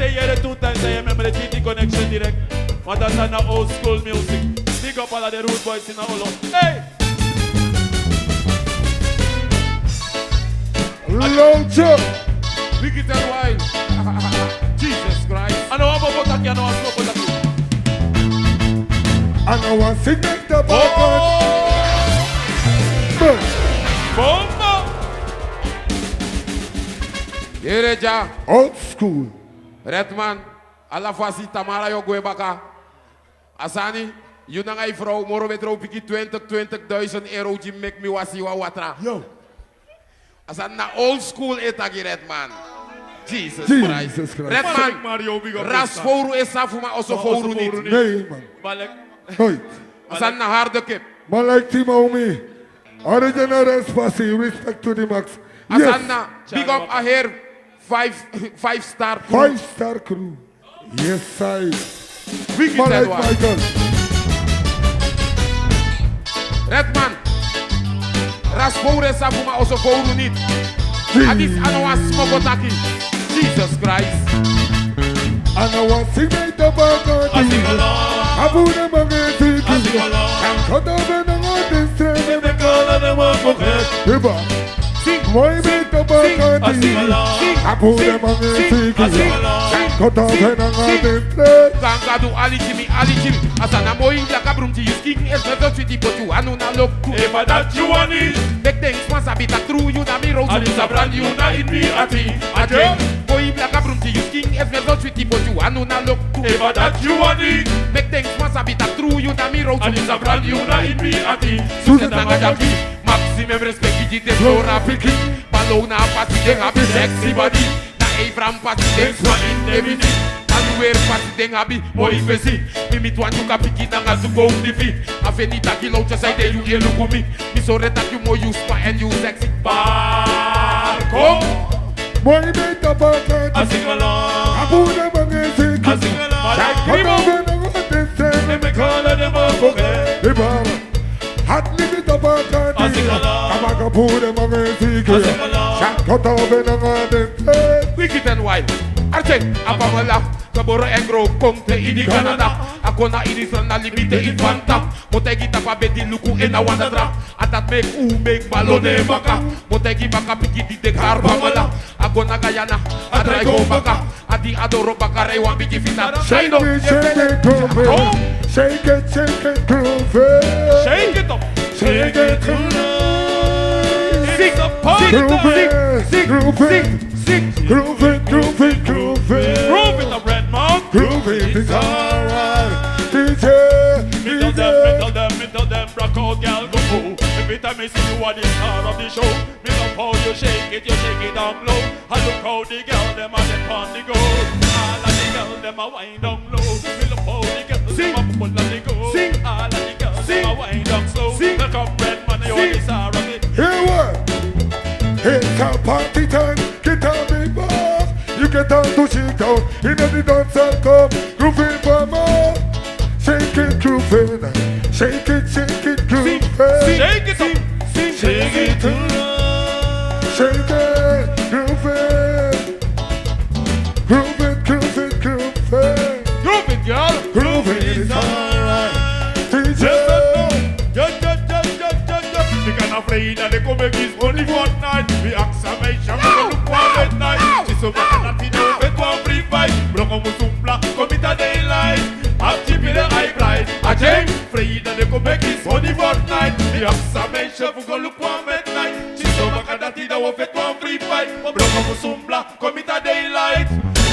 you hear the 2 times, I remember the TT connection direct. What that's on the old school music. Big up all of the rude boys in the Olo. Hey! lawtje. Wicked and wild. Jesus Christ. I know I'm about to get on smoke with you. I know one thing that the Bomba! Yereja. old school. Redman. Alla fasi Tamara yo baka. Asani. You na ngay vrouw. Moro metro piki 20.000 euro. Die make me wasi wa watra. Yo. Asan na old school etagi Redman. Jesus Jesus Christ. Christ. Redman. Ras foru esa fuma oso foru niet. Nee man. Balek. Hoi. Asan na harde kip. Man like Timo me. Original response, respect to the max. Yes. Asanna, big up a here, five star crew. 5-star crew. Yes, I. Wicked Man that like one. Michael. Redman, Raspore Safuma also foru niet. Adis Anoa Smokotaki. Jesus Christ. I know one thing that the baka. I sing along. Abu the magnetic. I sing along. And cut off and on this train. The girl and the one for her. River. Why make the baka? I sing along. Abu the magnetic. I sing along. Cut off and on this train. Gangadu Ali Jimmy. Asana Moi Laka Brumti, you skiing as never to but you Anuna look to Ever that you want it. make things once a bit true, you na me rose. And it's a brand new night in me a thing. I drink. Moi Laka Brumti, you skiing as never to but you Anuna look to Ever that you want it. make things once a bit true, you na me rose. And it's a brand new night in me a thing. Susan Nagajaki, Maximum respect, you did Flora Piki, Palona Patti, they have a sexy body. Na Avram Patti, they swat in everything. Where party deng habi, moi fesi. Mimi tuan you kapiki na nga to go the feet. Avenita kilo just I tell you you look at me. Mi sorry that you more you spa and you sexy. Barco. Why make the baka? I sing along. Abu the magnetic. I sing along. Cut off and on this train. Let me call her the one for her. River. Hot limit the baka. I sing along. Abu the magnetic. I sing along. Cut off and on this train. Wicked and wild. Arche, apamala. Kaboro engro, komte ini Canada. Ako na inisan na limite infanta. Motegi tapa bedi luku ena wanadra. Atat make make balone baka. Motegi baka piki di tek harba mala. Ako na gayana, adrai go baka. Adi adoro baka rewa biki fita. Shake Shaido. it, shake it, groove it. Shake it, groove it. Shake it up. Shake it, groove Sing the party. it. Groove it. Groove it, groove it, groove it. Groove in the red man. Groove it, it's alright. DJ, Middle them, rock out, girl, go go. Every time I see you are the star of the show. Me love how you shake it down low. And look how the girl them are them on the go. All of the girl them are wind down low. Me love how the girl them are pull on the go. Sing. All of the girl them are wind down slow. Look up red man, you are the star of it. hear what? It's a party time. Get on me, boss. You get on to shake out. In the dance and come. Groove it for more. Shake it, groove it. Shake it, groove it. Shake it up. Shake it up. Shake it, groove it. Groove it, groove it, groove it. Group it, girl. Groove it, it's alright. DJ. They can't afraid that they come make his only one night. We acclamation, we go look one midnight. She's so bad that he know it one free fight. Block on Musumpla, come in the daylight. I'm keeping the eye bright. I ain't afraid that they come make his only one night. We acclamation, we go look one midnight. She's so bad that he know it one free fight. Block on Musumpla, come in the daylight.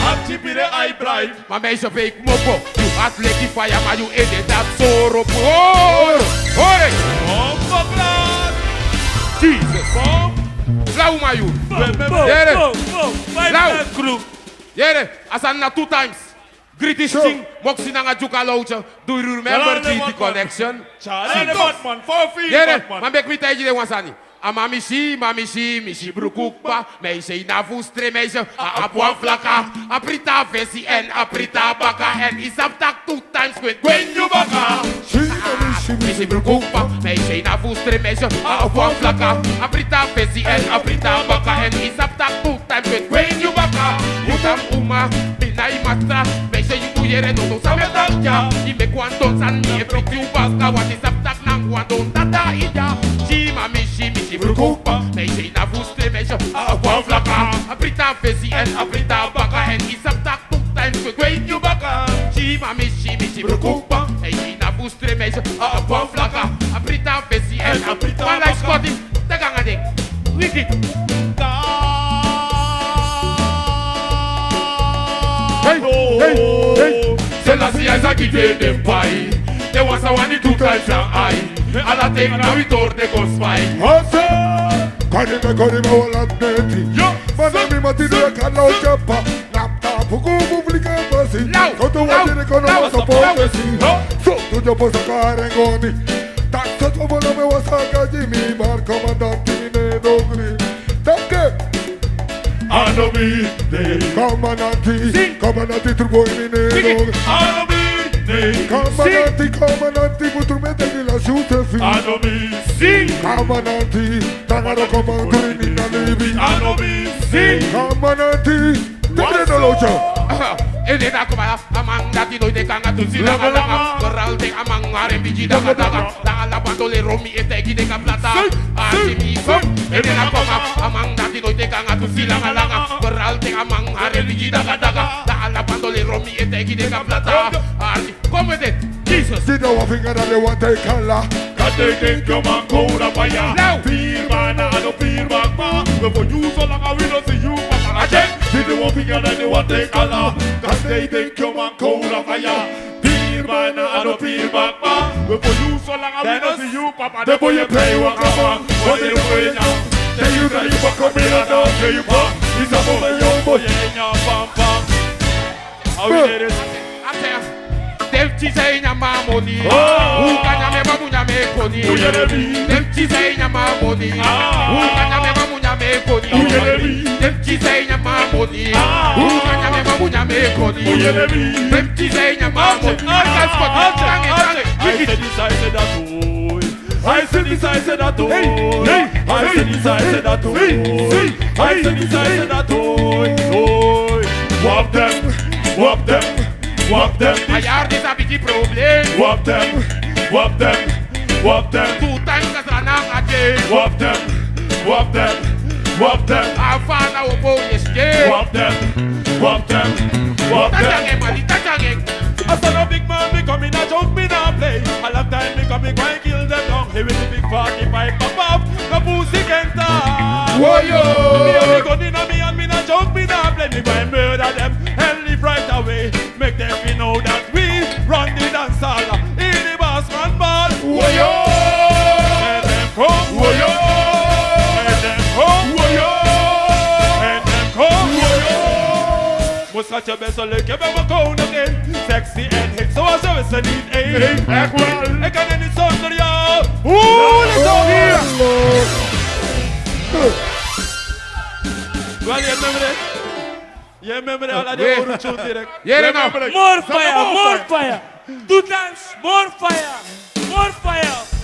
I'm keeping the eye bright. My meisje fake mopo. You hot like the fire, maar you edit that sorrow. Oh, hoi. Oh, fuck lad. Jesus. Lau ma you. Jere. Lau. Crew. Jere. Asan na 2 times. Greatest thing. Moxie na nga djoeka lawtje. Do you remember the connection? Charlie the Batman, 4 feet Jere. Batman. Man bek mi taji de wansani. A mamishi, mishi brukukpa. Meisje na fustre meisje. A apuan flaka. A prita vesi en a prita baka. En isap tak 2 times when you baka. Mishi brukukpa. Meisje na fustre meisje. A apuan flaka. A prita vesi en a prita baka. En isap tak 2 times when you baka. Utam Uma, mina y matra, me say you yere no no sabe tanja. Y me cuando san ni bring you back, what is up tak nang cuando tata ija. She mi preocupa, me say na fustre me say a flaka. Aprita fezi en aprita baka en is up tak tuk time to wait you baka. She mi preocupa, me say na fustre me say a flaka. Aprita fezi en aprita baka. Like Scotty, tagang ading, wicked. Hey, Selassie has a quitté them pie. There was a one in 2 times and I. And I take now we toward the ghost fight. Karime wala neti. Manami matide kana chapa. Napta puku publika basi. Koto wajire kono sapopesi. So tu jo posa karengoni. Taksa to bola me wasaka Jimmy bar comandante ne dogri. Take Anobi, Comandanti, turbo in nero. Anobi, Comandanti, putrumete di la sutefi. Anobi, sing. Comandanti, Tangaro comando in Nalibi. Anobi, sing. Comandanti, Tigreno Locha. Elena kuma amang dati no de kanga tu sila kanga koral de amang are biji da kanga la la bandole romi etegi de plata asimi so Elena kuma amang dati no de kanga tu sila kanga koral de amang are biji da kanga la la bandole romi etegi de plata asi come de Jesus did no finger that they want take color got they think you man go na fire fear man no fear back ma before you so long we don't see you again did no finger that they want take color they think you man cold on fire. Fear man, I don't fear back man. Before you so long, I don't see you, Papa. The boy you play what come on. What they do now? Tell you that you back up in a dog, tell you back. It's a moment, young boy, in your pam pam. How we did it? I tell you. Dem ci say nyama money, uka nyame babu nyame koni. Dem ci say nyama money, uka nyame babu nyame koni. Dem ci say nyama money, uka nyame babu nyame koni. Dem ci say nyama money. I said this, I said that too. I said this, I said that too. I said this, I said that too. I said this, I said that too. Whop them, whop them. Whop them. I heard this a big problem. Whop them, whop them, whop them. 2 times as ranang again. Whop them, whop them, whop them. Havana opo yeske. Whop them, whop them, whop them. Tachangeng mali, tachangeng. I saw a big man becoming a jump me now play. A long time becoming going kill them down. Here with the big 45 pop up. The pussy can talk. Woyo. Me a big gun inna me and me na jump me now play. Me go and murder them and live right away. Make them we know that we run the dance hall in the boss man ball. Woyo. And them come. Woyo. And them come. Woyo. And them come. Woyo. Must catch your best look you better go again. Sexy and hit so I service I need aim. I can any song to you. Ooh, let's go here. Well, you remember that? You remember all of the old tune direct? Yeah, no. More fire, more fire. 2 times, more fire, more fire.